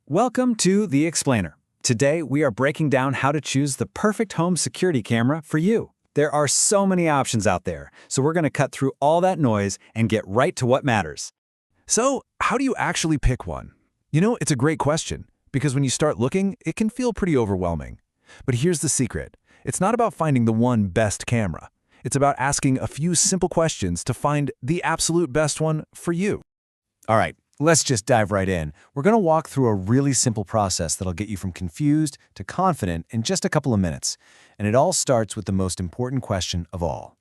Welcome to The Explainer. Today, we are breaking down how to choose the perfect home security camera for you. There are so many options out there, so we're going to cut through all that noise and get right to what matters. So, how do you actually pick one? It's a great question, because when you start looking, it can feel pretty overwhelming. But here's the secret. It's not about finding the one best camera. It's about asking a few simple questions to find the absolute best one for you. All right, let's just dive right in. We're going to walk through a really simple process that'll get you from confused to confident in just a couple of minutes. And it all starts with the most important question of all.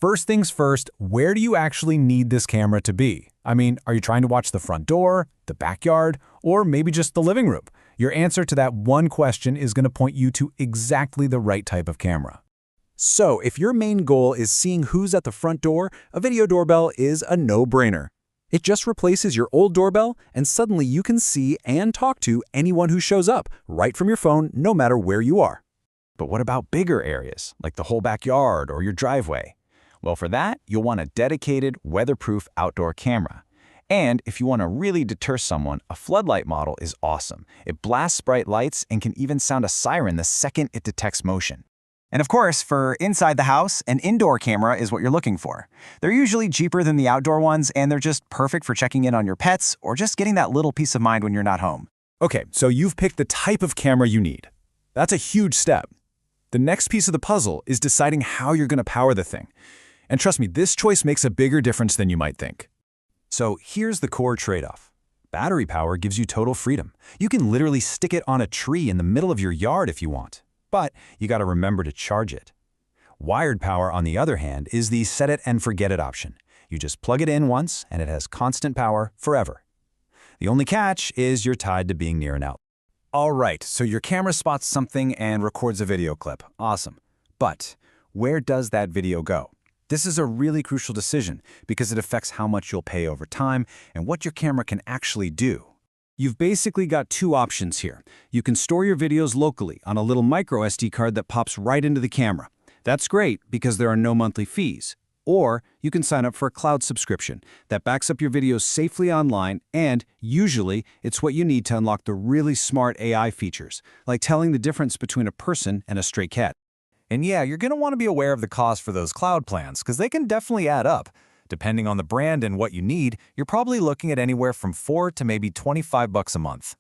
First things first, where do you actually need this camera to be? I mean, are you trying to watch the front door, the backyard, or maybe just the living room? Your answer to that one question is going to point you to exactly the right type of camera. So, if your main goal is seeing who's at the front door, a video doorbell is a no-brainer. It just replaces your old doorbell, and suddenly you can see and talk to anyone who shows up right from your phone, no matter where you are. But what about bigger areas, like the whole backyard or your driveway? Well, for that, you'll want a dedicated, weatherproof outdoor camera. And if you want to really deter someone, a floodlight model is awesome. It blasts bright lights and can even sound a siren the second it detects motion. And of course, for inside the house, an indoor camera is what you're looking for. They're usually cheaper than the outdoor ones, and they're just perfect for checking in on your pets or just getting that little peace of mind when you're not home. Okay, so you've picked the type of camera you need. That's a huge step. The next piece of the puzzle is deciding how you're going to power the thing. And trust me, this choice makes a bigger difference than you might think. So here's the core trade-off. Battery power gives you total freedom. You can literally stick it on a tree in the middle of your yard if you want. But you got to remember to charge it. Wired power, on the other hand, is the set it and forget it option. You just plug it in once and it has constant power forever. The only catch is you're tied to being near an outlet. All right, so your camera spots something and records a video clip. Awesome. But where does that video go? This is a really crucial decision because it affects how much you'll pay over time and what your camera can actually do. You've basically got two options here. You can store your videos locally on a little micro SD card that pops right into the camera. That's great because there are no monthly fees. Or you can sign up for a cloud subscription that backs up your videos safely online, and usually it's what you need to unlock the really smart AI features, like telling the difference between a person and a stray cat. And yeah, you're going to want to be aware of the cost for those cloud plans because they can definitely add up. Depending on the brand and what you need, you're probably looking at anywhere from $4 to maybe $25 a month.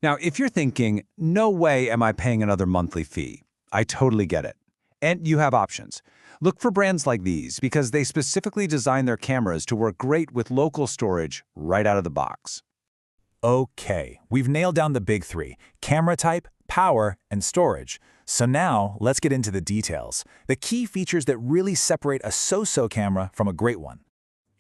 Now, if you're thinking, no way am I paying another monthly fee, I totally get it. And you have options. Look for brands like these because they specifically design their cameras to work great with local storage right out of the box. Okay, we've nailed down the big three: camera type, power, and storage. So now, let's get into the details, the key features that really separate a so-so camera from a great one.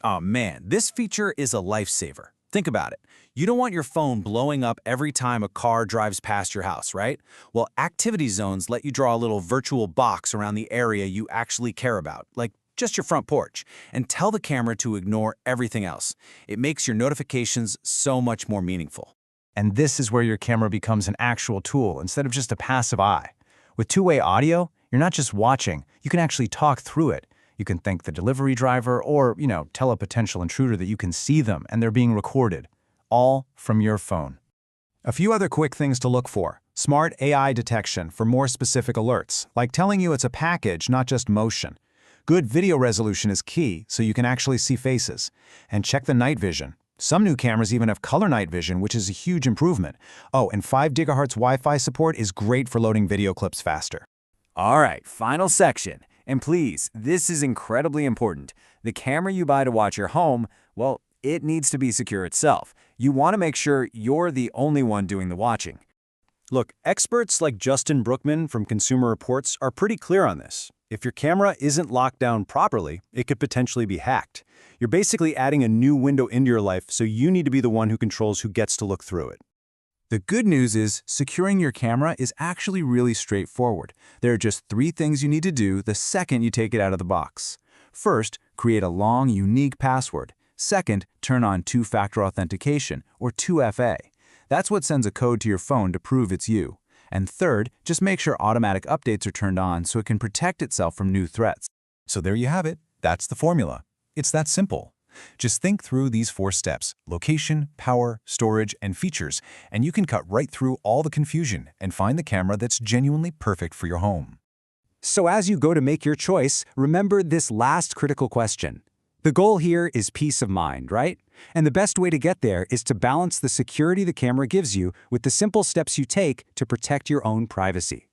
Oh man, this feature is a lifesaver. Think about it. You don't want your phone blowing up every time a car drives past your house, right? Well, activity zones let you draw a little virtual box around the area you actually care about, like just your front porch, and tell the camera to ignore everything else. It makes your notifications so much more meaningful. And this is where your camera becomes an actual tool instead of just a passive eye. With two-way audio, you're not just watching, you can actually talk through it. You can thank the delivery driver or, tell a potential intruder that you can see them and they're being recorded, all from your phone. A few other quick things to look for. Smart AI detection for more specific alerts, like telling you it's a package, not just motion. Good video resolution is key, so you can actually see faces. And check the night vision. Some new cameras even have color night vision, which is a huge improvement. Oh, and 5 GHz Wi-Fi support is great for loading video clips faster. All right, final section. And please, this is incredibly important. The camera you buy to watch your home, well, it needs to be secure itself. You want to make sure you're the only one doing the watching. Look, experts like Justin Brookman from Consumer Reports are pretty clear on this. If your camera isn't locked down properly, it could potentially be hacked. You're basically adding a new window into your life, so you need to be the one who controls who gets to look through it. The good news is securing your camera is actually really straightforward. There are just 3 things you need to do the second you take it out of the box. First, create a long, unique password. Second, turn on two-factor authentication, or 2FA. That's what sends a code to your phone to prove it's you. And third, just make sure automatic updates are turned on so it can protect itself from new threats. So there you have it. That's the formula. It's that simple. Just think through these 4 steps: location, power, storage, and features, and you can cut right through all the confusion and find the camera that's genuinely perfect for your home. So as you go to make your choice, remember this last critical question. The goal here is peace of mind, right? And the best way to get there is to balance the security the camera gives you with the simple steps you take to protect your own privacy.